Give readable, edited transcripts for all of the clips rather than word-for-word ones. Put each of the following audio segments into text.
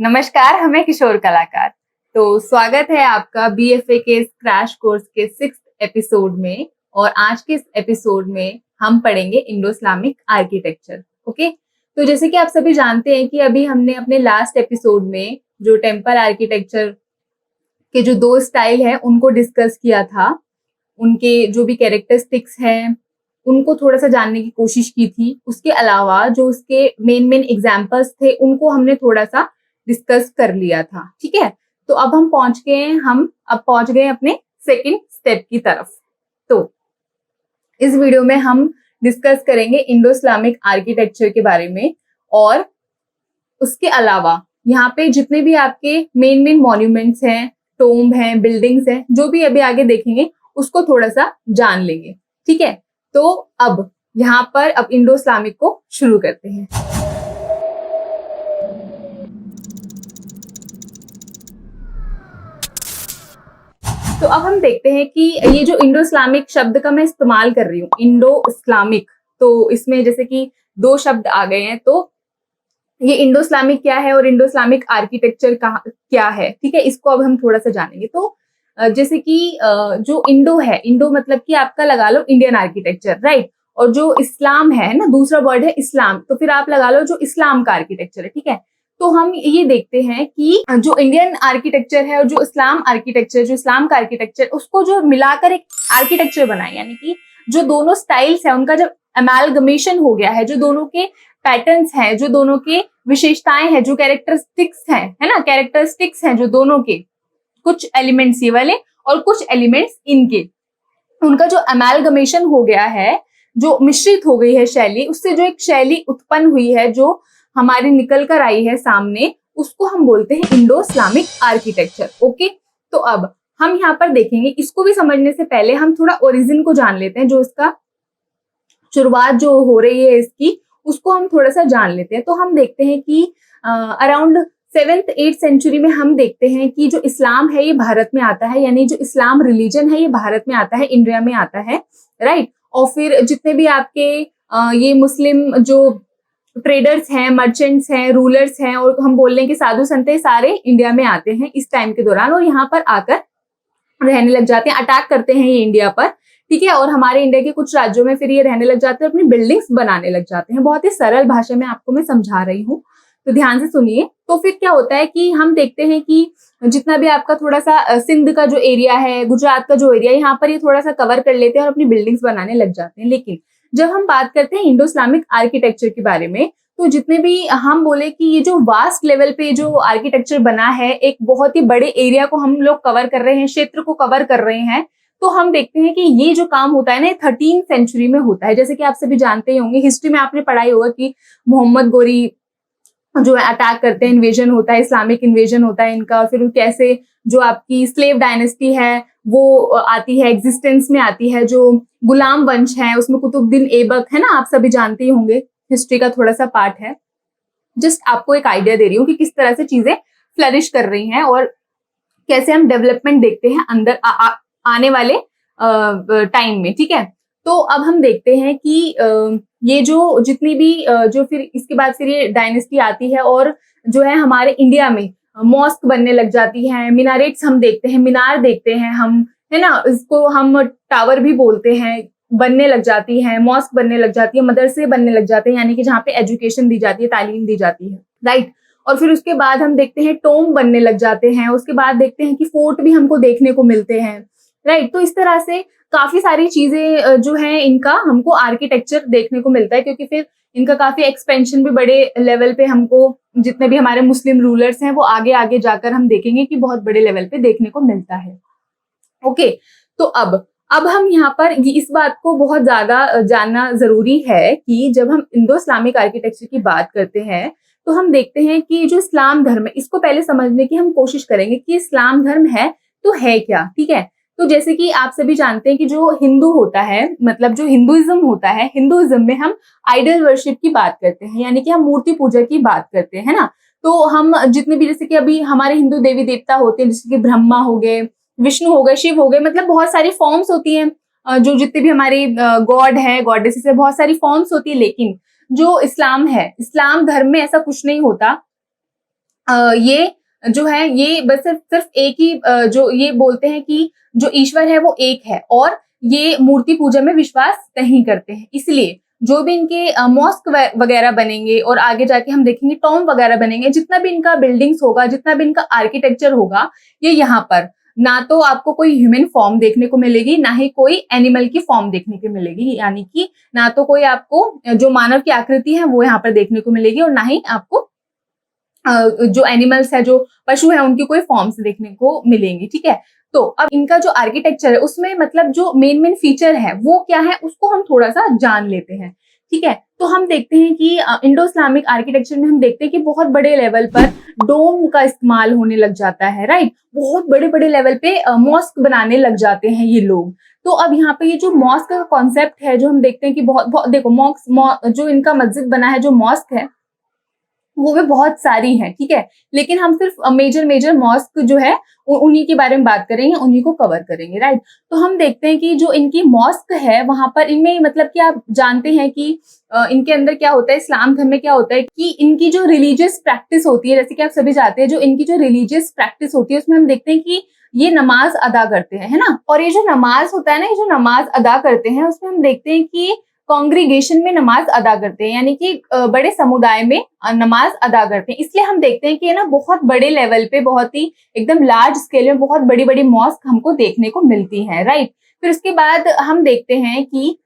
नमस्कार, हमें किशोर कलाकार। तो स्वागत है आपका बीएफए के क्रैश कोर्स के 6th एपिसोड में। और आज के इस एपिसोड में हम पढ़ेंगे इंडो इस्लामिक आर्किटेक्चर। ओके, तो जैसे कि आप सभी जानते हैं कि अभी हमने अपने लास्ट एपिसोड में जो टेम्पल आर्किटेक्चर के जो 2 स्टाइल है उनको डिस्कस किया था, उनके जो भी कैरेक्टरिस्टिक्स हैं उनको थोड़ा सा जानने की कोशिश की थी। उसके अलावा जो उसके मेन एग्जाम्पल्स थे उनको हमने थोड़ा सा डिस्कस कर लिया था। ठीक है, तो अब हम पहुंच गए अपने सेकंड स्टेप की तरफ। तो इस वीडियो में हम डिस्कस करेंगे इंडो इस्लामिक आर्किटेक्चर के बारे में, और उसके अलावा यहाँ पे जितने भी आपके मेन मॉन्यूमेंट्स हैं, टोम्ब हैं, बिल्डिंग्स हैं, जो भी अभी आगे देखेंगे उसको थोड़ा सा जान लेंगे। ठीक है, तो अब यहाँ पर अब इंडो इस्लामिक को शुरू करते हैं। तो अब हम देखते हैं कि ये जो इंडो इस्लामिक शब्द का मैं इस्तेमाल कर रही हूँ, इंडो इस्लामिक, तो इसमें जैसे कि 2 शब्द आ गए हैं, तो ये इंडो इस्लामिक क्या है और इंडो इस्लामिक आर्किटेक्चर क्या है। ठीक है, इसको अब हम थोड़ा सा जानेंगे। तो जैसे कि जो इंडो है, इंडो मतलब कि आपका लगा लो इंडियन आर्किटेक्चर, राइट। और जो इस्लाम है ना, दूसरा वर्ड है इस्लाम, तो फिर आप लगा लो जो इस्लाम का आर्किटेक्चर है। ठीक है, तो हम ये देखते हैं कि जो इंडियन आर्किटेक्चर है और जो इस्लाम आर्किटेक्चर, जो इस्लाम का आर्किटेक्चर, उसको जो मिलाकर एक आर्किटेक्चर बनाए, यानी कि जो दोनों स्टाइल्स है उनका जब अमेलगमेशन हो गया है, जो दोनों के पैटर्न्स हैं, जो दोनों के विशेषताएं हैं, जो कैरेक्टरिस्टिक्स हैं, है ना, कैरेक्टरिस्टिक्स हैं जो दोनों के, कुछ एलिमेंट्स ये वाले और कुछ एलिमेंट्स इनके, उनका जो अमेलगमेशन हो गया है, जो मिश्रित हो गई है शैली, उससे जो एक शैली उत्पन्न हुई है, जो हमारी निकल कर आई है सामने, उसको हम बोलते हैं इंडो इस्लामिक आर्किटेक्चर। ओके, तो अब हम यहाँ पर देखेंगे, इसको भी समझने से पहले हम थोड़ा ओरिजिन को जान लेते हैं, जो इसका शुरुआत जो हो रही है इसकी, उसको हम थोड़ा सा जान लेते हैं। तो हम देखते हैं कि अराउंड 7th-8th सेंचुरी में हम देखते हैं कि जो इस्लाम है ये भारत में आता है, यानी जो इस्लाम रिलीजन है ये भारत में आता है, इंडिया में आता है, राइट। और फिर जितने भी आपके ये मुस्लिम जो ट्रेडर्स हैं, मर्चेंट्स हैं, रूलर्स हैं, और हम बोल रहे हैं कि साधु संत सारे इंडिया में आते हैं इस टाइम के दौरान, और यहाँ पर आकर रहने लग जाते हैं, अटैक करते हैं ये इंडिया पर। ठीक है, और हमारे इंडिया के कुछ राज्यों में फिर ये रहने लग जाते हैं, अपनी बिल्डिंग्स बनाने लग जाते हैं। बहुत ही सरल भाषा में आपको मैं समझा रही हूँ, तो ध्यान से सुनिए। तो फिर क्या होता है कि हम देखते हैं कि जितना भी आपका थोड़ा सा सिंध का जो एरिया है, गुजरात का जो एरिया है, यहाँ पर ये थोड़ा सा कवर कर लेते हैं और अपनी बिल्डिंग्स बनाने लग जाते हैं। लेकिन जब हम बात करते हैं इंडो इस्लामिक आर्किटेक्चर के बारे में, तो जितने भी हम बोले कि ये जो वास्ट लेवल पे जो आर्किटेक्चर बना है, एक बहुत ही बड़े एरिया को हम लोग कवर कर रहे हैं, क्षेत्र को कवर कर रहे हैं, तो हम देखते हैं कि ये जो काम होता है ना 13th सेंचुरी में होता है। जैसे कि आप सभी जानते ही होंगे, हिस्ट्री में आपने पढ़ाई होगा कि मोहम्मद गोरी जो है अटैक करते हैं, इन्वेजन होता है, इस्लामिक इन्वेजन होता है इनका। फिर कैसे जो आपकी स्लेव डायनेस्टी है वो आती है, एग्जिस्टेंस में आती है, जो गुलाम वंश है उसमें कुतुबुद्दीन ऐबक है ना, आप सभी जानते ही होंगे, हिस्ट्री का थोड़ा सा पार्ट है। जस्ट आपको एक आइडिया दे रही हूँ कि किस तरह से चीजें फ्लरिश कर रही हैं और कैसे हम डेवलपमेंट देखते हैं अंदर आने वाले टाइम में। ठीक है, तो अब हम देखते हैं कि ये जो जितनी भी जो फिर इसके बाद फिर ये डायनेस्टी आती है, और जो है हमारे इंडिया में मॉस्क बनने लग जाती है, मिनारेट्स हम देखते हैं, मीनार देखते हैं हम, है ना, इसको हम टावर भी बोलते हैं, बनने लग जाती है, मॉस्क बनने लग जाती है, मदरसे बनने लग जाते हैं, यानी कि जहाँ पे एजुकेशन दी जाती है, तालीम दी जाती है, राइट। और फिर उसके बाद हम देखते हैं टोम बनने लग जाते हैं, उसके बाद देखते हैं कि फोर्ट भी हमको देखने को मिलते हैं, राइट। तो इस तरह से काफी सारी चीजें जो है इनका हमको आर्किटेक्चर देखने को मिलता है, क्योंकि फिर इनका काफी एक्सपेंशन भी बड़े लेवल पे हमको, जितने भी हमारे मुस्लिम रूलर्स हैं वो आगे आगे जाकर हम देखेंगे कि बहुत बड़े लेवल पे देखने को मिलता है। ओके, तो अब हम यहाँ पर इस बात को बहुत ज्यादा जानना जरूरी है कि जब हम इंडो इस्लामिक आर्किटेक्चर की बात करते हैं, तो हम देखते हैं कि जो इस्लाम धर्म है, इसको पहले समझने की हम कोशिश करेंगे कि इस्लाम धर्म है तो है क्या। ठीक है, तो जैसे कि आप सभी जानते हैं कि जो हिंदू होता है, मतलब जो हिंदुइज्म होता है, हिंदुइज्म में हम आइडल वर्शिप की बात करते हैं, यानी कि हम मूर्ति पूजा की बात करते हैं, है ना। तो हम जितने भी, जैसे कि अभी हमारे हिंदू देवी देवता होते हैं, जैसे कि ब्रह्मा हो गए, विष्णु हो गए, शिव हो गए, मतलब बहुत सारी फॉर्म्स होती हैं, जो जितने भी हमारे गॉड है, गॉडेसेस है, बहुत सारी फॉर्म्स होती है। लेकिन जो इस्लाम है, इस्लाम धर्म में ऐसा कुछ नहीं होता ये जो है ये बस सिर्फ सिर्फ एक ही जो ये बोलते हैं कि जो ईश्वर है वो एक है, और ये मूर्ति पूजा में विश्वास नहीं करते हैं। इसलिए जो भी इनके मॉस्क वगैरह बनेंगे और आगे जाके हम देखेंगे टॉम वगैरह बनेंगे, जितना भी इनका बिल्डिंग्स होगा, जितना भी इनका आर्किटेक्चर होगा, ये यहाँ पर ना तो आपको कोई ह्यूमन फॉर्म देखने को मिलेगी, ना ही कोई एनिमल की फॉर्म देखने को मिलेगी, यानी कि ना तो कोई आपको जो मानव की आकृति है वो यहाँ पर देखने को मिलेगी, और ना ही आपको जो एनिमल्स है, जो पशु है, उनकी कोई फॉर्म्स देखने को मिलेंगी। ठीक है, तो अब इनका जो आर्किटेक्चर है उसमें मतलब जो मेन मेन फीचर है वो क्या है, उसको हम थोड़ा सा जान लेते हैं। ठीक है, तो हम देखते हैं कि इंडो इस्लामिक आर्किटेक्चर में हम देखते हैं कि बहुत बड़े लेवल पर डोम का इस्तेमाल होने लग जाता है, राइट। बहुत बड़े बड़े लेवल पे मॉस्क बनाने लग जाते हैं ये लोग। तो अब यहाँ पे ये जो मॉस्क का कॉन्सेप्ट है, जो हम देखते हैं कि बहुत देखो मॉस्क जो इनका मस्जिद बना है, जो मॉस्क है वो भी बहुत सारी है। ठीक है, लेकिन हम सिर्फ मेजर मेजर मॉस्क जो है उन्हीं के बारे में बात करेंगे, उन्हीं को कवर करेंगे, राइट। तो हम देखते हैं कि जो इनकी मॉस्क है वहां पर इनमें मतलब कि आप जानते हैं कि इनके अंदर क्या होता है, इस्लाम धर्म में क्या होता है कि इनकी जो रिलीजियस प्रैक्टिस होती है, जैसे कि आप सभी जानते हैं, जो इनकी जो रिलीजियस प्रैक्टिस होती है उसमें हम देखते हैं कि ये नमाज अदा करते हैं, है ना। और ये जो नमाज होता है ना, ये जो नमाज अदा करते हैं उसमें हम देखते हैं कि कांग्रीगेशन में नमाज अदा करते हैं, यानी कि बड़े समुदाय में नमाज अदा करते हैं। इसलिए हम देखते हैं कि ये ना बहुत बड़े लेवल पे, बहुत ही एकदम लार्ज स्केल में बहुत बड़ी बड़ी मॉस्क हमको देखने को मिलती हैं, राइट। फिर उसके बाद हम देखते हैं कि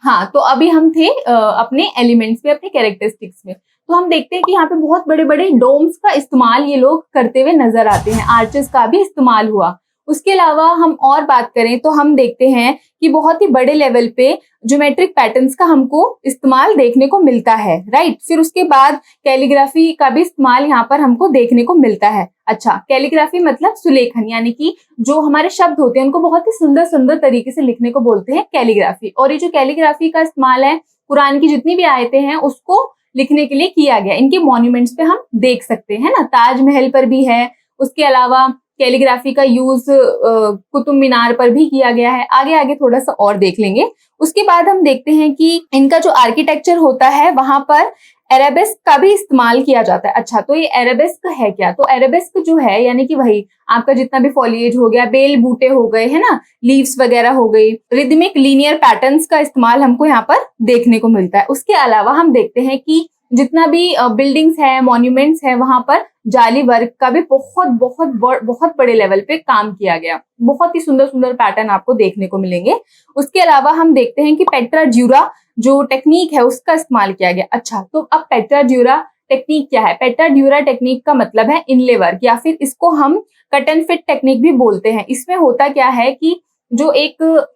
हाँ, तो अभी हम थे अपने एलिमेंट्स में, अपने कैरेक्टरिस्टिक्स में। तो हम देखते हैं कि यहाँ पे बहुत बड़े बड़े डोम्स का इस्तेमाल ये लोग करते हुए नजर आते हैं, आर्चेस का भी इस्तेमाल हुआ। उसके अलावा हम और बात करें तो हम देखते हैं कि बहुत ही बड़े लेवल पे ज्योमेट्रिक पैटर्न्स का हमको इस्तेमाल देखने को मिलता है, राइट। फिर उसके बाद कैलीग्राफी का भी इस्तेमाल यहाँ पर हमको देखने को मिलता है। अच्छा, कैलीग्राफी मतलब सुलेखन, यानी कि जो हमारे शब्द होते हैं उनको बहुत ही सुंदर सुंदर तरीके से लिखने को बोलते हैं कैलीग्राफी। और ये जो कैलीग्राफी का इस्तेमाल है, कुरान की जितनी भी आयतें हैं उसको लिखने के लिए किया गया। इनके मॉन्यूमेंट्स पे हम देख सकते हैं ना, ताजमहल पर भी है। उसके अलावा कैलीग्राफी का यूज कुतुब मीनार पर भी किया गया है। आगे आगे थोड़ा सा और देख लेंगे। उसके बाद हम देखते हैं कि इनका जो आर्किटेक्चर होता है वहां पर एराबेस्क का भी इस्तेमाल किया जाता है। अच्छा, तो ये एराबेस्क है क्या? तो एराबेस्क जो है यानी कि वही आपका जितना भी फॉलिएज हो गया, बेल बूटे हो गए, है ना, लीव्स वगैरह हो गई, रिदमिक लीनियर पैटर्न्स का इस्तेमाल हमको यहाँ पर देखने को मिलता है। उसके अलावा हम देखते हैं कि जितना भी बिल्डिंग्स है, मॉन्यूमेंट्स है, वहां पर जाली वर्क का भी बहुत बहुत बहुत बड़े लेवल पे काम किया गया। बहुत ही सुंदर सुंदर पैटर्न आपको देखने को मिलेंगे। उसके अलावा हम देखते हैं कि पेट्रा ड्यूरा जो टेक्निक है उसका इस्तेमाल किया गया। अच्छा, तो अब पेट्रा ड्यूरा टेक्निक क्या है? पेट्रा ड्यूरा टेक्निक का मतलब है इनले वर्क, या फिर इसको हम कट एंड फिट टेक्निक भी बोलते हैं। इसमें होता क्या है कि जो एक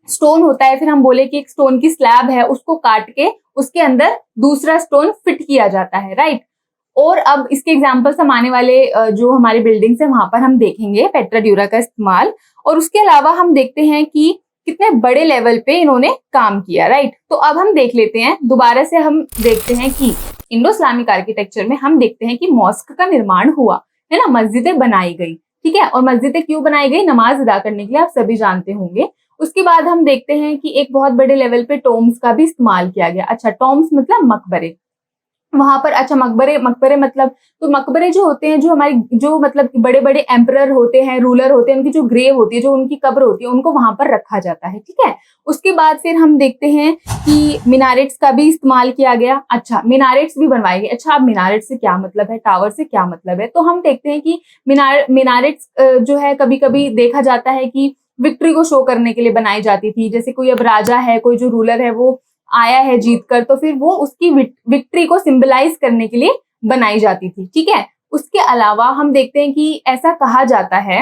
स्टोन होता है, फिर हम बोले कि एक स्टोन की स्लैब है, उसको काट के उसके अंदर दूसरा स्टोन फिट किया जाता है, राइट। और अब इसके एग्जांपल्स हम आने वाले जो हमारी बिल्डिंग्स है वहां पर हम देखेंगे पेट्रा ड्यूरा का इस्तेमाल। और उसके अलावा हम देखते हैं कि कितने बड़े लेवल पे इन्होंने काम किया, राइट। तो अब हम देख लेते हैं, दोबारा से हम देखते हैं कि इंडो इस्लामिक आर्किटेक्चर में हम देखते हैं कि मॉस्क का निर्माण हुआ, है ना, मस्जिदें बनाई गई, ठीक है। और मस्जिदें क्यों बनाई गई? नमाज अदा करने के लिए, आप सभी जानते होंगे। उसके बाद हम देखते हैं कि एक बहुत बड़े लेवल पे टॉम्स का भी इस्तेमाल किया गया। अच्छा, टॉम्स मतलब मकबरे वहां पर। अच्छा, मकबरे मकबरे मतलब, तो मकबरे जो होते हैं, जो हमारी जो मतलब बड़े बड़े एम्परर होते हैं, रूलर होते हैं, उनकी जो ग्रेव होती है, जो उनकी कब्र होती है, उनको वहां पर रखा जाता है, ठीक है। उसके बाद फिर हम देखते हैं कि मिनारेट्स का भी इस्तेमाल किया गया। अच्छा, मिनारेट्स भी बनवाए गए। अच्छा, अब मिनारेट से क्या मतलब है, टावर से क्या मतलब है? तो हम देखते हैं कि मिनारेट्स जो है कभी कभी देखा जाता है कि विक्ट्री को शो करने के लिए बनाई जाती थी। जैसे कोई अब राजा है, कोई जो रूलर है वो आया है जीत कर, तो फिर वो उसकी विक्ट्री को सिंबलाइज करने के लिए बनाई जाती थी, ठीक है। उसके अलावा हम देखते हैं कि ऐसा कहा जाता है,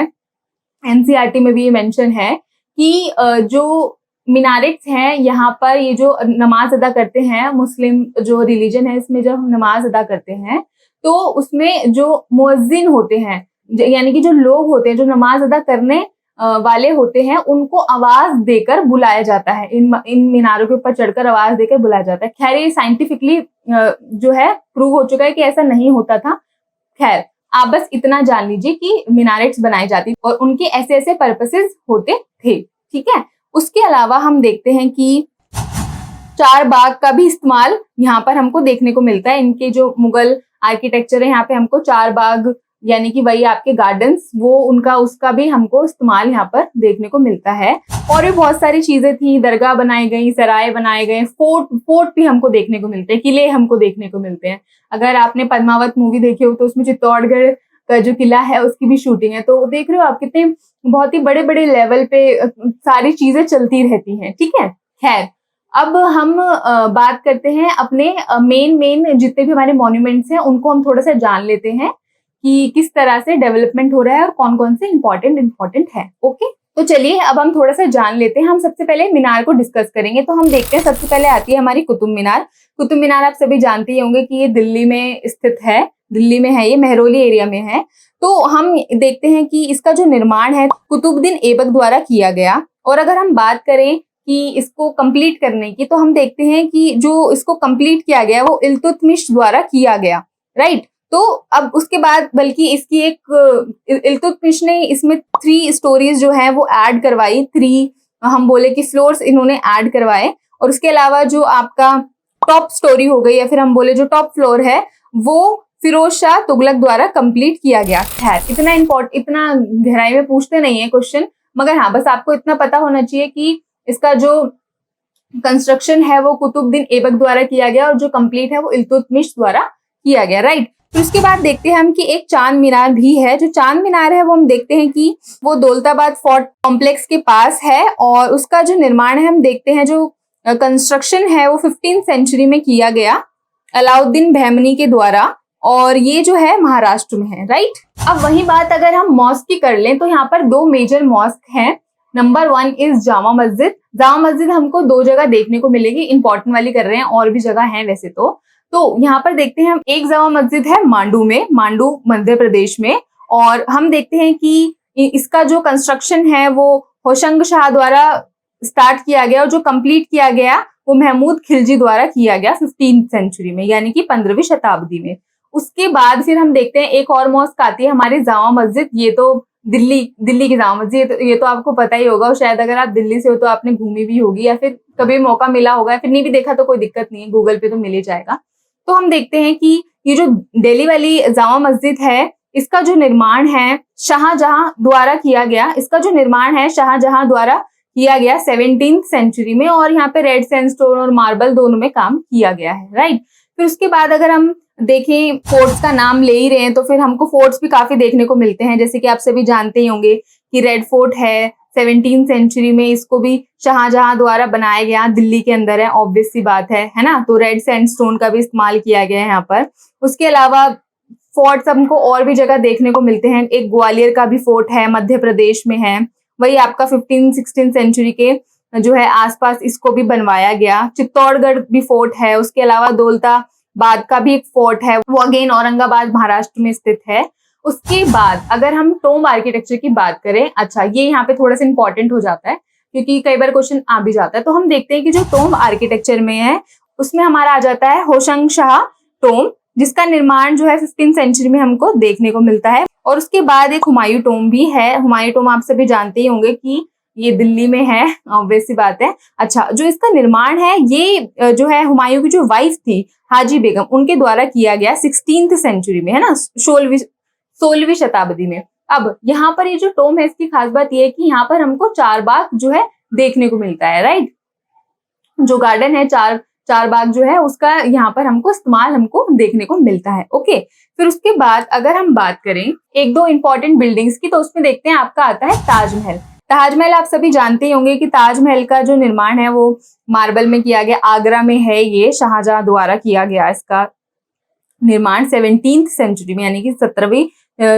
एनसीईआरटी में भी ये मेंशन है कि जो मिनारेट्स हैं यहाँ पर, ये जो नमाज अदा करते हैं, मुस्लिम जो रिलीजन है इसमें जब हम नमाज अदा करते हैं तो उसमें जो मुअज्जिन होते हैं, यानी कि जो लोग होते हैं जो नमाज अदा करने वाले होते हैं, उनको आवाज देकर बुलाया जाता है। इन मीनारों के ऊपर चढ़कर आवाज देकर बुलाया जाता है। खैर, ये साइंटिफिकली जो है प्रूव हो चुका है कि ऐसा नहीं होता था। खैर, आप बस इतना जान लीजिए कि मिनारेट्स बनाई जाती और उनके ऐसे ऐसे पर्पसेस होते थे, ठीक है। उसके अलावा हम देखते हैं कि चार बाग का भी इस्तेमाल यहाँ पर हमको देखने को मिलता है। इनके जो मुगल आर्किटेक्चर है, यहाँ पे हमको चार बाग यानी कि वही आपके गार्डन्स, वो उनका उसका भी हमको इस्तेमाल यहाँ पर देखने को मिलता है। और भी बहुत सारी चीजें थी, दरगाह बनाई गई, सराय बनाए गए, फोर्ट भी हमको देखने को मिलते हैं, किले हमको देखने को मिलते हैं। अगर आपने पद्मावत मूवी देखी हो तो उसमें चित्तौड़गढ़ का जो किला है उसकी भी शूटिंग है। तो देख रहे हो आप कितने बहुत ही बड़े बड़े लेवल पे सारी चीजें चलती रहती हैं, ठीक है। खैर, अब हम बात करते हैं अपने मेन जितने भी हमारे मॉन्यूमेंट्स हैं उनको हम थोड़ा सा जान लेते हैं कि किस तरह से डेवलपमेंट हो रहा है और कौन कौन से इंपॉर्टेंट है। ओके, तो चलिए अब हम थोड़ा सा जान लेते हैं। हम सबसे पहले मीनार को डिस्कस करेंगे। तो हम देखते हैं, सबसे पहले आती है हमारी कुतुब मीनार। कुतुब मीनार आप सभी जानते ही होंगे कि ये दिल्ली में स्थित है, दिल्ली में है, ये मेहरौली एरिया में है। तो हम देखते हैं कि इसका जो निर्माण है कुतुबुद्दीन ऐबक द्वारा किया गया। और अगर हम बात करें कि इसको कंप्लीट करने की, तो हम देखते हैं कि जो इसको कंप्लीट किया गया वो इल्तुतमिश द्वारा किया गया, राइट। तो अब उसके बाद बल्कि इसकी एक इल्तुतमिश ने इसमें 3 स्टोरीज जो है वो ऐड करवाई, 3 हम बोले कि फ्लोर्स इन्होंने ऐड करवाए। और उसके अलावा जो आपका टॉप स्टोरी हो गई या फिर हम बोले जो टॉप फ्लोर है वो फिरोज शाह तुगलक द्वारा कंप्लीट किया गया। खैर, इतना गहराई में पूछते नहीं है क्वेश्चन, मगर हाँ बस आपको इतना पता होना चाहिए कि इसका जो कंस्ट्रक्शन है वो कुतुबुद्दीन ऐबक द्वारा किया गया और जो कंप्लीट है वो इल्तुतमिश द्वारा किया गया, राइट। तो उसके बाद देखते हैं हम कि एक चांद मीनार भी है। जो चांद मीनार है वो हम देखते हैं कि वो दौलताबाद फोर्ट कॉम्प्लेक्स के पास है और उसका जो निर्माण है हम देखते हैं, जो कंस्ट्रक्शन है वो 15th सेंचुरी में किया गया अलाउद्दीन बहमनी के द्वारा, और ये जो है महाराष्ट्र में है, राइट। अब वही बात अगर हम मॉस्क की कर लें तो यहाँ पर 2 मेजर मॉस्क हैं। Number 1 is Jama Masjid. जामा मस्जिद हमको 2 जगह देखने को मिलेगी, इंपॉर्टेंट वाली कर रहे हैं, और भी जगह है वैसे तो यहाँ पर देखते हैं हम, एक जामा मस्जिद है मांडू में, मांडू मध्य प्रदेश में। और हम देखते हैं कि इसका जो कंस्ट्रक्शन है वो होशंग शाह द्वारा स्टार्ट किया गया और जो कंप्लीट किया गया वो महमूद खिलजी द्वारा किया गया 15th सेंचुरी में, यानी कि 15वीं शताब्दी में। उसके बाद फिर हम देखते हैं एक और मॉस्क आती है हमारी जामा मस्जिद। ये तो दिल्ली की जामा मस्जिद, ये तो आपको पता ही होगा, और शायद अगर आप दिल्ली से हो तो आपने घूमी भी होगी या फिर कभी मौका मिला होगा, या फिर नहीं भी देखा तो कोई दिक्कत नहीं है, गूगल पे तो मिल ही जाएगा। तो हम देखते हैं कि ये जो दिल्ली वाली जामा मस्जिद है इसका जो निर्माण है शाहजहां द्वारा किया गया। इसका जो निर्माण है शाहजहां द्वारा किया गया 17th सेंचुरी में, और यहाँ पे रेड सैंडस्टोन और मार्बल दोनों में काम किया गया है, राइट। फिर उसके बाद अगर हम देखें, फोर्ट्स का नाम ले ही रहे हैं तो फिर हमको फोर्ट्स भी काफी देखने को मिलते हैं। जैसे कि आप सभी जानते ही होंगे कि रेड फोर्ट है 17th सेंचुरी में, इसको भी शाहजहां द्वारा बनाया गया, दिल्ली के अंदर है, ऑब्वियस सी बात है ना। तो रेड सैंडस्टोन का भी इस्तेमाल किया गया है यहाँ पर। उसके अलावा फोर्ट्स हमको और भी जगह देखने को मिलते हैं। एक ग्वालियर का भी फोर्ट है, मध्य प्रदेश में है, वही आपका 15th-16th सेंचुरी के जो है आसपास इसको भी बनवाया गया। चित्तौड़गढ़ भी फोर्ट है। उसके अलावा दौलताबाद का भी एक फोर्ट है, वो अगेन औरंगाबाद महाराष्ट्र में स्थित है। उसके बाद अगर हम टोम्ब आर्किटेक्चर की बात करें, अच्छा ये यहाँ पे थोड़ा सा इंपॉर्टेंट हो जाता है क्योंकि कई बार क्वेश्चन आ भी जाता है। तो हम देखते हैं कि जो टोम्ब आर्किटेक्चर में है उसमें हमारा आ जाता है होशंग शाह टोम्ब, जिसका निर्माण जो है 15th सेंचुरी में हमको देखने को मिलता है। और उसके बाद एक हुमायूं टोम्ब भी है। हुमायूं टोम्ब आप सभी जानते ही होंगे कि ये दिल्ली में है, ऑब्वियस सी बात है। अच्छा, जो इसका निर्माण है ये जो है हुमायूं की जो वाइफ थी हाजी बेगम, उनके द्वारा किया गया 16th सेंचुरी में, है ना, 16वीं शताब्दी में। अब यहाँ पर ये जो टोम्ब है इसकी खास बात ये है कि यहाँ पर हमको 4 बाग जो है देखने को मिलता है, राइट। जो गार्डन है चार बाग जो है उसका यहाँ पर हमको इस्तेमाल हमको देखने को मिलता है। ओके, फिर उसके बाद अगर हम बात करें 1-2 इंपॉर्टेंट बिल्डिंग्स की, तो उसमें देखते हैं आपका आता है ताजमहल। ताजमहल आप सभी जानते ही होंगे कि ताजमहल का जो निर्माण है वो मार्बल में किया गया, आगरा में है, ये शाहजहां द्वारा किया गया इसका निर्माण 17th सेंचुरी में, यानी कि 17वीं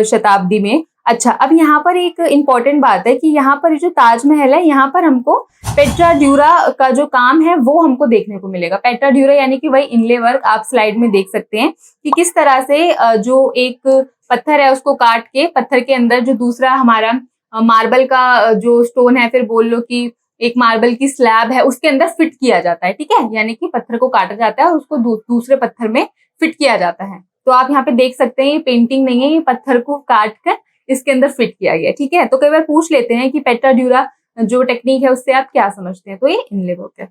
शताब्दी में। अच्छा, अब यहाँ पर एक इम्पॉर्टेंट बात है कि यहाँ पर जो ताजमहल है यहाँ पर हमको पेट्रा ड्यूरा का जो काम है वो हमको देखने को मिलेगा। पेट्रा ड्यूरा यानी कि वही इनले वर्क, आप स्लाइड में देख सकते हैं कि किस तरह से जो एक पत्थर है उसको काट के पत्थर के अंदर जो दूसरा हमारा मार्बल का जो स्टोन है, फिर बोल लो कि एक मार्बल की स्लैब है, उसके अंदर फिट किया जाता है, ठीक है। यानी कि पत्थर को काटा जाता है और उसको दूसरे पत्थर में फिट किया जाता है। तो आप यहाँ पे देख सकते हैं ये पेंटिंग नहीं है, ये पत्थर को काट कर इसके अंदर फिट किया गया, ठीक है। तो कई बार पूछ लेते हैं कि पेट्रा ड्यूरा जो टेक्निक है उससे आप क्या समझते हैं, तो ये इनले वर्क है।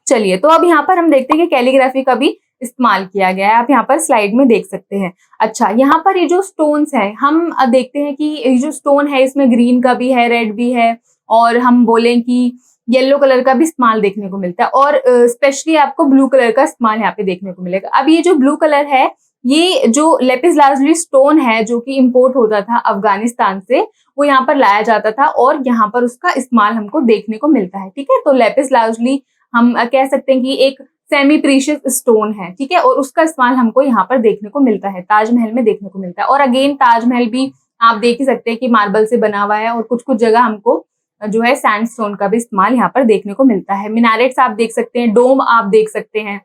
चलिए, तो अब यहाँ पर हम देखते हैं कि कैलीग्राफी का भी इस्तेमाल किया गया है। आप यहाँ पर स्लाइड में देख सकते हैं। अच्छा, यहाँ पर ये जो स्टोन्स है, हम देखते हैं कि ये जो स्टोन है इसमें ग्रीन का भी है, रेड भी है, और हम बोलें कि येलो कलर का भी इस्तेमाल देखने को मिलता है, और स्पेशली आपको ब्लू कलर का इस्तेमाल यहाँ पे देखने को मिलेगा। अब ये जो ब्लू कलर है, ये जो लेपिस लाजुली स्टोन है जो कि इंपोर्ट होता था अफगानिस्तान से, वो यहाँ पर लाया जाता था और यहाँ पर उसका इस्तेमाल हमको देखने को मिलता है। ठीक है, तो लेपिस लाजुली हम कह सकते हैं कि एक सेमी प्रीशियस स्टोन है। ठीक है, और उसका इस्तेमाल हमको यहाँ पर देखने को मिलता है, ताजमहल में देखने को मिलता है। और अगेन ताजमहल भी आप देख ही सकते हैं कि मार्बल से बना हुआ है, और कुछ कुछ जगह हमको जो है सैंडस्टोन का भी इस्तेमाल यहाँ पर देखने को मिलता है। मिनारेट्स आप देख सकते हैं, डोम आप देख सकते हैं,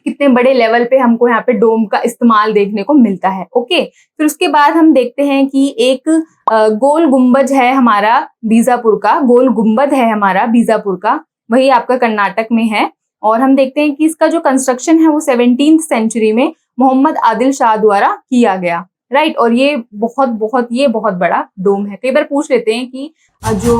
कितने बड़े लेवल पे हमको यहाँ पे डोम का इस्तेमाल देखने को मिलता है। ओके, फिर उसके बाद हम देखते हैं कि एक गोल गुंबज है हमारा बीजापुर का, गोल गुंबद है हमारा बीजापुर का, वही आपका कर्नाटक में है। और हम देखते हैं कि इसका जो कंस्ट्रक्शन है वो 17th सेंचुरी में मोहम्मद आदिल शाह द्वारा किया गया, राइट। और ये बहुत बड़ा डोम है। कई बार पूछ लेते हैं कि जो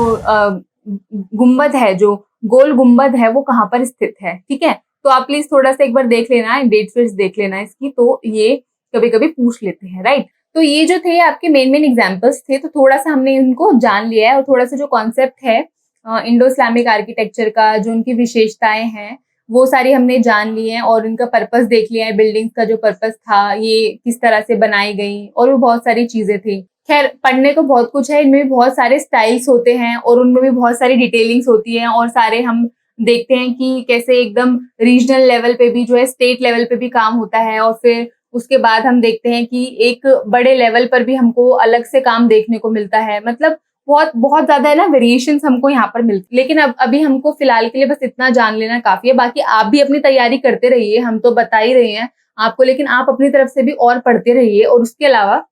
गुंबद है, जो गोल गुंबद है, वो कहाँ पर स्थित है। ठीक है, तो आप प्लीज थोड़ा सा एक बार देख लेना, डेट शीट्स देख लेना इसकी, तो ये कभी कभी पूछ लेते हैं, राइट। तो ये जो थे आपके मेन एग्जांपल्स थे, तो थोड़ा सा हमने इनको जान लिया है, और थोड़ा सा जो कॉन्सेप्ट है इंडो इस्लामिक आर्किटेक्चर का, जो उनकी विशेषताएं हैं, वो सारी हमने जान ली है, और इनका पर्पस देख लिया है, बिल्डिंग्स का जो पर्पस था, ये किस तरह से बनाई गई, और भी बहुत सारी चीजें थी। खैर, पढ़ने को बहुत कुछ है, इनमें भी बहुत सारे स्टाइल्स होते हैं, और उनमें भी बहुत सारी डिटेलिंग्स होती है, और सारे हम देखते हैं कि कैसे एकदम रीजनल लेवल पे भी जो है, स्टेट लेवल पे भी काम होता है, और फिर उसके बाद हम देखते हैं कि एक बड़े लेवल पर भी हमको अलग से काम देखने को मिलता है। मतलब बहुत बहुत ज्यादा है ना, वेरिएशंस हमको यहाँ पर मिलती है। लेकिन अब अभी हमको फिलहाल के लिए बस इतना जान लेना काफी है। बाकी आप भी अपनी तैयारी करते रहिए, हम तो बता ही रहे हैं आपको, लेकिन आप अपनी तरफ से भी और पढ़ते रहिए। और उसके अलावा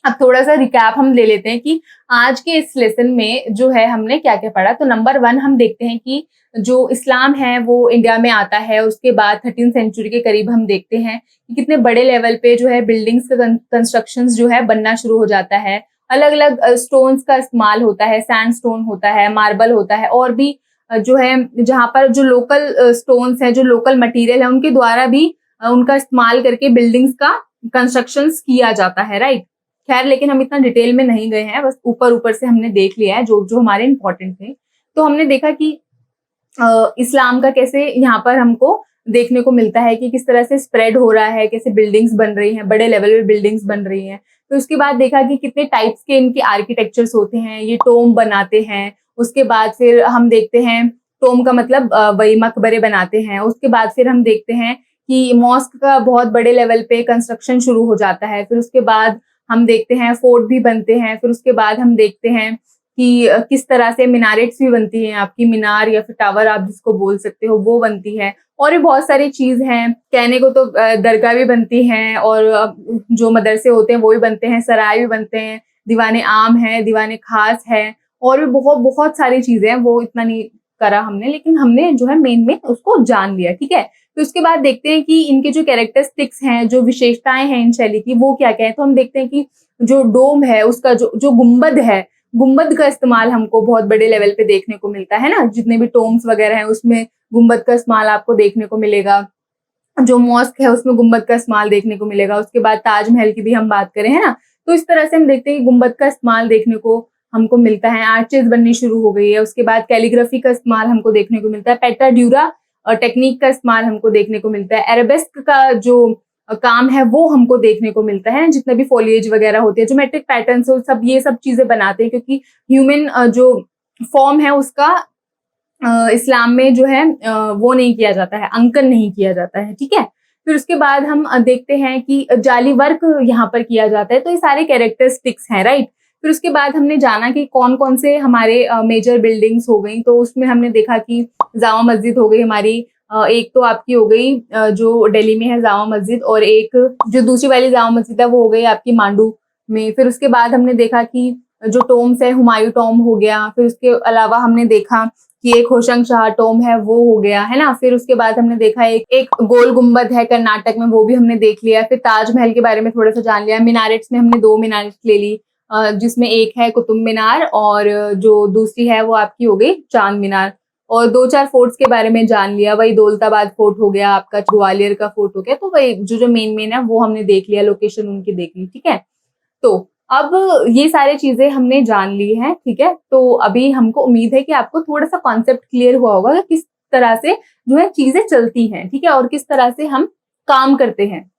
अब थोड़ा सा रिकैप हम ले लेते हैं कि आज के इस लेसन में जो है हमने क्या क्या पढ़ा। तो नंबर 1 हम देखते हैं कि जो इस्लाम है वो इंडिया में आता है, उसके बाद 13th सेंचुरी के करीब हम देखते हैं कि कितने बड़े लेवल पे जो है बिल्डिंग्स का कंस्ट्रक्शंस जो है बनना शुरू हो जाता है। अलग अलग स्टोन्स का इस्तेमाल होता है, सैंडस्टोन होता है, मार्बल होता है, और भी जो है जहाँ पर जो लोकल स्टोन्स है, जो लोकल मटेरियल है, उनके द्वारा भी उनका इस्तेमाल करके बिल्डिंग्स का कंस्ट्रक्शंस किया जाता है, राइट। खैर, लेकिन हम इतना डिटेल में नहीं गए हैं, बस ऊपर ऊपर से हमने देख लिया है जो जो हमारे इंपॉर्टेंट थे। तो हमने देखा कि इस्लाम का कैसे यहाँ पर हमको देखने को मिलता है कि किस तरह से स्प्रेड हो रहा है, कैसे बिल्डिंग्स बन रही हैं, बड़े लेवल पे बिल्डिंग्स बन रही हैं। तो उसके बाद देखा कि कितने टाइप्स के इनके आर्किटेक्चर्स होते हैं, ये टोम बनाते हैं। उसके बाद फिर हम देखते हैं, टोम का मतलब वही मकबरे बनाते हैं। उसके बाद फिर हम देखते हैं कि मॉस्क का बहुत बड़े लेवल पे कंस्ट्रक्शन शुरू हो जाता है। फिर उसके बाद हम देखते हैं फोर्ट भी बनते हैं। फिर उसके बाद हम देखते हैं कि किस तरह से मिनारेट्स भी बनती हैं, आपकी मीनार या फिर टावर आप जिसको बोल सकते हो, वो बनती है। और भी बहुत सारी चीज हैं, कहने को तो दरगाह भी बनती हैं, और जो मदरसे होते हैं वो भी बनते हैं, सराय भी बनते हैं, दीवाने आम है, दीवाने खास है, और भी बहुत बहुत सारी चीजें हैं। वो इतना नहीं करा हमने, लेकिन हमने जो है मेन में उसको जान लिया, ठीक है। तो उसके बाद देखते हैं कि इनके जो कैरेक्टरिस्टिक्स हैं, जो विशेषताएं हैं इन शैली की, वो क्या क्या है। तो हम देखते हैं कि जो डोम है, उसका जो गुंबद है, गुंबद का इस्तेमाल हमको बहुत बड़े लेवल पे देखने को मिलता है ना। जितने भी टोम्स वगैरह हैं उसमें गुंबद का इस्तेमाल आपको देखने को मिलेगा। जो मॉस्क है उसमें गुंबद का इस्तेमाल देखने को मिलेगा। उसके बाद ताजमहल की भी हम बात करें, है ना, तो इस तरह से हम देखते हैं कि गुंबद का इस्तेमाल देखने को हमको मिलता है। आर्चेस बननी शुरू हो गई है। उसके बाद कैलीग्राफी का इस्तेमाल हमको देखने को मिलता है। पेट्राड्यूरा टेक्निक का इस्तेमाल हमको देखने को मिलता है। एराबेस्क का जो काम है वो हमको देखने को मिलता है। जितने भी फॉलिएज वगैरह होते हैं, ज्योमेट्रिक पैटर्न्स, सब ये सब चीजें बनाते हैं, क्योंकि ह्यूमन जो फॉर्म है उसका इस्लाम में जो है वो नहीं किया जाता है, अंकन नहीं किया जाता है, ठीक है। फिर उसके बाद हम देखते हैं कि जाली वर्क यहाँ पर किया जाता है। तो ये सारे कैरेक्टरिस्टिक्स हैं, राइट। फिर उसके बाद हमने जाना कि कौन कौन से हमारे मेजर बिल्डिंग्स हो गई। तो उसमें हमने देखा कि जामा मस्जिद हो गई हमारी, एक तो आपकी हो गई जो दिल्ली में है जामा मस्जिद, और एक जो दूसरी वाली जामा मस्जिद है वो हो गई आपकी मांडू में। फिर उसके बाद हमने देखा कि जो टोम्स है, हुमायूं टॉम हो गया। फिर उसके अलावा हमने देखा कि एक होशंग शाह टॉम है, वो हो गया, है ना। फिर उसके बाद हमने देखा एक गोल गुंबद है कर्नाटक में, वो भी हमने देख लिया। फिर ताजमहल के बारे में थोड़ा सा जान लिया। मिनारेट्स में हमने 2 मिनारेट्स ले ली, जिसमें एक है कुतुब मीनार और जो दूसरी है वो आपकी हो गई चांद मीनार। और 2-4 फोर्ट्स के बारे में जान लिया, वही दौलताबाद फोर्ट हो गया, आपका ग्वालियर का फोर्ट हो गया, तो वही जो मेन है वो हमने देख लिया, लोकेशन उनकी देख ली, ठीक है। तो अब ये सारी चीजें हमने जान ली हैं, ठीक है। तो अभी हमको उम्मीद है कि आपको थोड़ा सा कॉन्सेप्ट क्लियर हुआ होगा कि किस तरह से जो है चीजें चलती हैं, ठीक है, और किस तरह से हम काम करते हैं।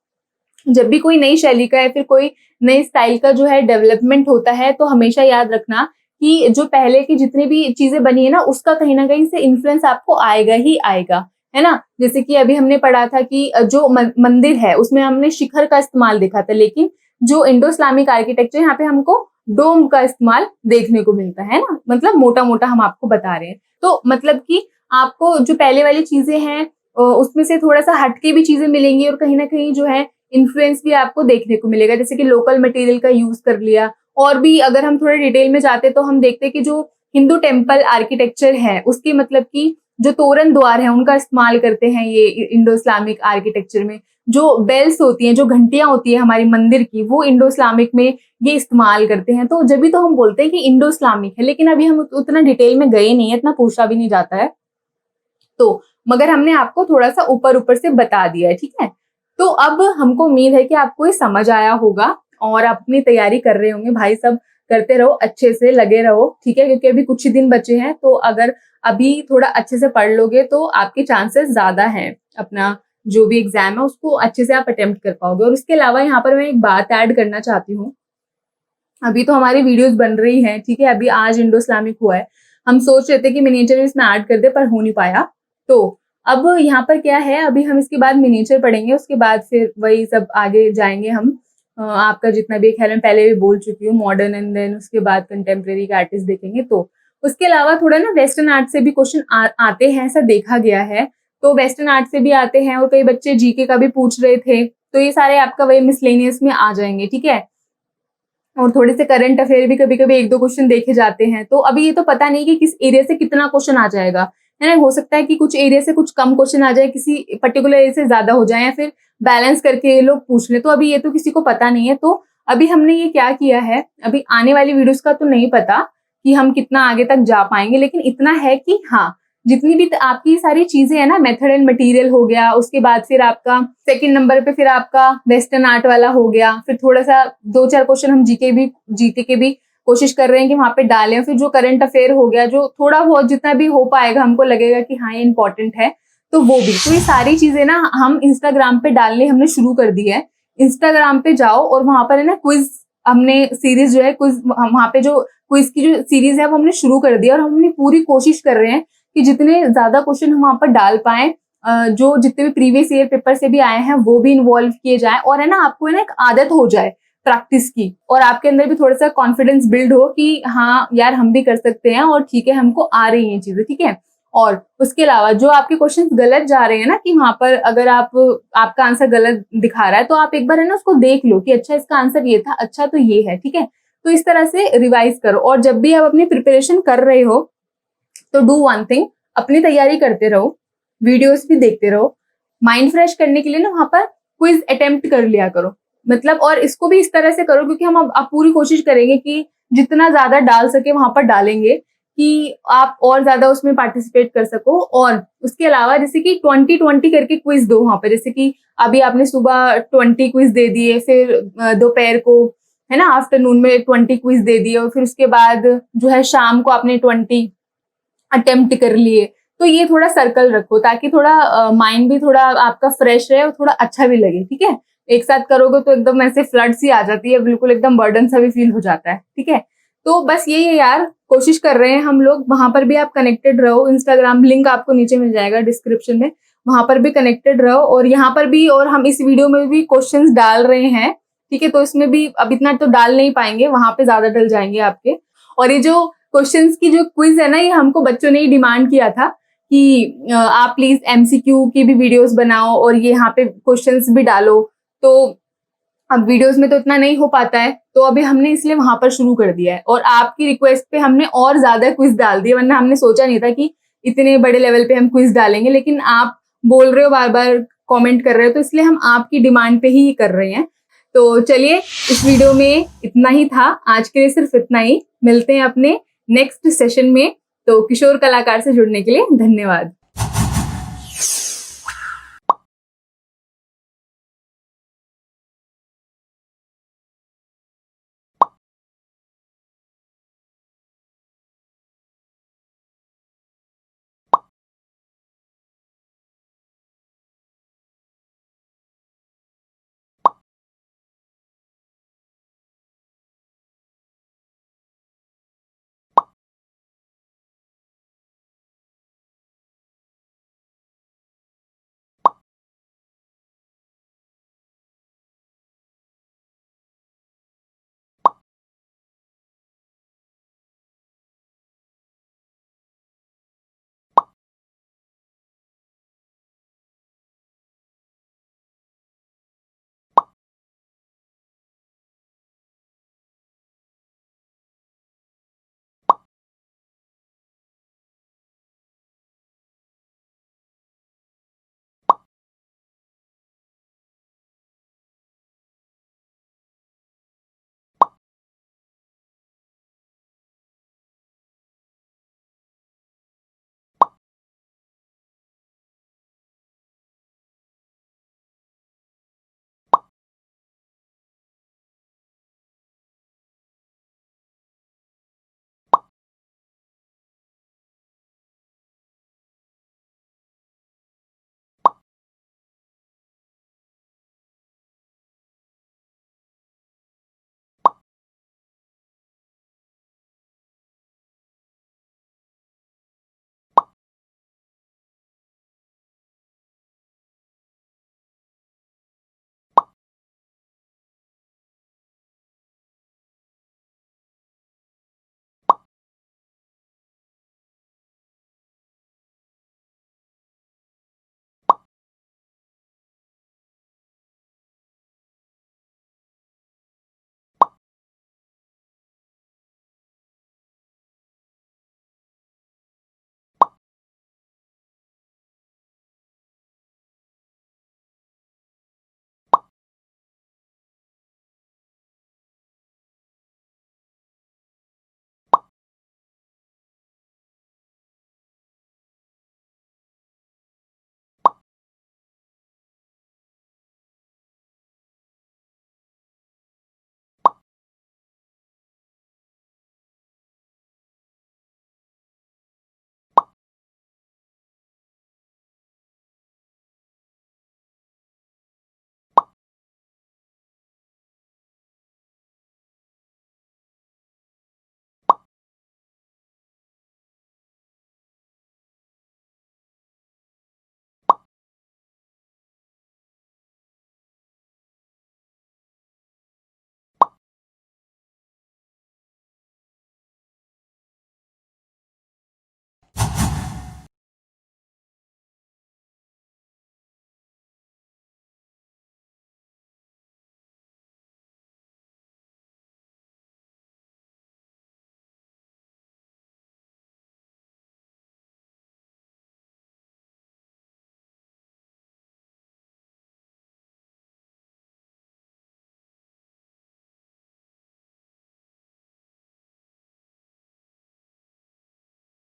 जब भी कोई नई शैली का या फिर कोई नई स्टाइल का जो है डेवलपमेंट होता है, तो हमेशा याद रखना कि जो पहले की जितनी भी चीजें बनी है ना, उसका कहीं ना कहीं से इन्फ्लुएंस आपको आएगा ही आएगा, है ना। जैसे कि अभी हमने पढ़ा था कि जो मंदिर है उसमें हमने शिखर का इस्तेमाल देखा था, लेकिन जो इंडो इस्लामिक आर्किटेक्चर, यहाँ पे हमको डोम का इस्तेमाल देखने को मिलता है ना, मतलब मोटा मोटा हम आपको बता रहे हैं। तो मतलब कि आपको जो पहले वाली चीजें हैं उसमें से थोड़ा सा हटके भी चीजें मिलेंगी, और कहीं ना कहीं जो है इन्फ्लुएंस भी आपको देखने को मिलेगा, जैसे कि लोकल मटेरियल का यूज कर लिया। और भी अगर हम थोड़ा डिटेल में जाते तो हम देखते हैं कि जो हिंदू टेम्पल आर्किटेक्चर है उसकी मतलब कि जो तोरण द्वार है उनका इस्तेमाल करते हैं ये इंडो इस्लामिक आर्किटेक्चर में। जो बेल्स होती हैं, जो घंटियां होती है हमारी मंदिर की, वो इंडो इस्लामिक में ये इस्तेमाल करते हैं। तो जब भी तो हम बोलते हैं कि इंडो इस्लामिक है, लेकिन अभी हम उतना डिटेल में गए नहीं है, इतना पूछा भी नहीं जाता है, तो मगर हमने आपको थोड़ा सा ऊपर ऊपर से बता दिया है, ठीक है। तो अब हमको उम्मीद है कि आपको ये समझ आया होगा और अपनी तैयारी कर रहे होंगे। भाई सब करते रहो, अच्छे से लगे रहो, ठीक है, क्योंकि अभी कुछ ही दिन बचे हैं। तो अगर अभी थोड़ा अच्छे से पढ़ लोगे तो आपके चांसेस ज्यादा हैं अपना जो भी एग्जाम है उसको अच्छे से आप अटेम्प्ट कर पाओगे। और उसके अलावा यहाँ पर मैं एक बात ऐड करना चाहती हूँ। अभी तो हमारी वीडियोस बन रही हैं, ठीक है, अभी आज इंडो इस्लामिक हुआ है, हम सोच रहे थे कि मिनिएचर इसमें ऐड कर दे, पर हो नहीं पाया। तो अब यहाँ पर क्या है, अभी हम इसके बाद मिनिएचर पढ़ेंगे, उसके बाद फिर वही सब आगे जाएंगे हम। आपका जितना भी ख्याल मैं पहले भी बोल चुकी हूँ, मॉडर्न एंड देन उसके बाद कंटेम्प्रेरी का आर्टिस्ट देखेंगे। तो उसके अलावा थोड़ा ना वेस्टर्न आर्ट से भी क्वेश्चन आते हैं, ऐसा देखा गया है। तो वेस्टर्न आर्ट से भी आते हैं, और कई बच्चे जीके का भी पूछ रहे थे, तो ये सारे आपका वही मिसलेनियस में आ जाएंगे, ठीक है। और थोड़े से करंट अफेयर भी कभी कभी 1-2 क्वेश्चन देखे जाते हैं। तो अभी ये तो पता नहीं कि किस एरिया से कितना क्वेश्चन आ जाएगा, है ना। हो सकता है कि कुछ एरिया से कुछ कम क्वेश्चन आ जाए, किसी पर्टिकुलर एरिया से ज्यादा हो जाए, या फिर बैलेंस करके ये लोग पूछ ले। तो अभी ये तो किसी को पता नहीं है। तो अभी हमने ये क्या किया है, अभी आने वाली वीडियोस का तो नहीं पता कि हम कितना आगे तक जा पाएंगे, लेकिन इतना है कि हाँ, जितनी भी आपकी सारी चीजें है ना, मेथड एंड मटेरियल हो गया, उसके बाद फिर आपका सेकंड नंबर पे फिर आपका वेस्टर्न आर्ट वाला हो गया, फिर थोड़ा सा 2-4 क्वेश्चन हम जीके के भी कोशिश कर रहे हैं कि वहां पे डालें, फिर जो करंट अफेयर हो गया, जो थोड़ा बहुत जितना भी हो पाएगा हमको लगेगा कि हाँ ये इंपॉर्टेंट है, तो वो भी। तो ये सारी चीजें ना हम इंस्टाग्राम पे डालने हमने शुरू कर दी है। इंस्टाग्राम पे जाओ और वहां पर है ना क्विज, हमने सीरीज जो है क्विज, वहां पे जो क्विज की जो सीरीज है वो हमने शुरू कर दिया, और हम अपनी पूरी कोशिश कर रहे हैं कि जितने ज्यादा क्वेश्चन हम वहां पर डाल पाए, जो जितने भी प्रीवियस ईयर पेपर से भी आए हैं वो भी इन्वॉल्व किए जाए, और है ना आपको है ना एक आदत हो जाए प्रैक्टिस की, और आपके अंदर भी थोड़ा सा कॉन्फिडेंस बिल्ड हो कि हाँ यार हम भी कर सकते हैं, और ठीक है हमको आ रही हैं चीजें, ठीक है। और उसके अलावा जो आपके क्वेश्चन गलत जा रहे हैं ना, कि वहां पर अगर आपका आंसर गलत दिखा रहा है, तो आप एक बार है ना उसको देख लो कि अच्छा इसका आंसर ये था, अच्छा तो ये है, ठीक है। तो इस तरह से रिवाइज करो, और जब भी आप अपनी प्रिपरेशन कर रहे हो तो डू वन थिंग, अपनी तैयारी करते रहो, वीडियोस भी देखते रहो। माइंड फ्रेश करने के लिए ना वहां पर क्विज अटेम्प्ट कर लिया करो, मतलब। और इसको भी इस तरह से करो, क्योंकि हम अब पूरी कोशिश करेंगे कि जितना ज्यादा डाल सके वहां पर डालेंगे, कि आप और ज्यादा उसमें पार्टिसिपेट कर सको। और उसके अलावा जैसे कि 20-20 करके क्विज दो वहां पर, जैसे कि अभी आपने सुबह 20 क्विज दे दिए, फिर दोपहर को है ना आफ्टरनून में 20 क्विज दे दिए, और फिर उसके बाद जो है शाम को आपने 20 अटेम्प्ट कर लिए। तो ये थोड़ा सर्कल रखो, ताकि थोड़ा माइंड भी थोड़ा आपका फ्रेश रहे और थोड़ा अच्छा भी लगे, ठीक है। एक साथ करोगे तो एकदम ऐसे फ्लड सी आ जाती है, बिल्कुल एकदम बर्डन सा भी फील हो जाता है, ठीक है। तो बस यही है यार, कोशिश कर रहे हैं हम लोग। वहां पर भी आप कनेक्टेड रहो, इंस्टाग्राम लिंक आपको नीचे मिल जाएगा डिस्क्रिप्शन में, वहां पर भी कनेक्टेड रहो। और यहाँ पर भी, और हम इस वीडियो में भी क्वेश्चंस डाल रहे हैं, ठीक है। तो इसमें भी अब इतना तो डाल नहीं पाएंगे, वहां पे ज्यादा डल जाएंगे आपके। और ये जो क्वेश्चंस की जो क्विज है ना, ये हमको बच्चों ने ही डिमांड किया था कि आप प्लीज एमसीक्यू की भी वीडियोस बनाओ और ये यहाँ पे क्वेश्चंस भी डालो। तो अब वीडियोस में तो इतना नहीं हो पाता है, तो अभी हमने इसलिए वहां पर शुरू कर दिया है, और आपकी रिक्वेस्ट पे हमने और ज्यादा क्विज डाल दिया, वरना हमने सोचा नहीं था कि इतने बड़े लेवल पे हम क्विज डालेंगे। लेकिन आप बोल रहे हो, बार बार कमेंट कर रहे हो, तो इसलिए हम आपकी डिमांड पे ही कर रहे हैं। तो चलिए, इस वीडियो में इतना ही था, आज के लिए सिर्फ इतना ही। मिलते हैं अपने नेक्स्ट सेशन में। तो किशोर कलाकार से जुड़ने के लिए धन्यवाद।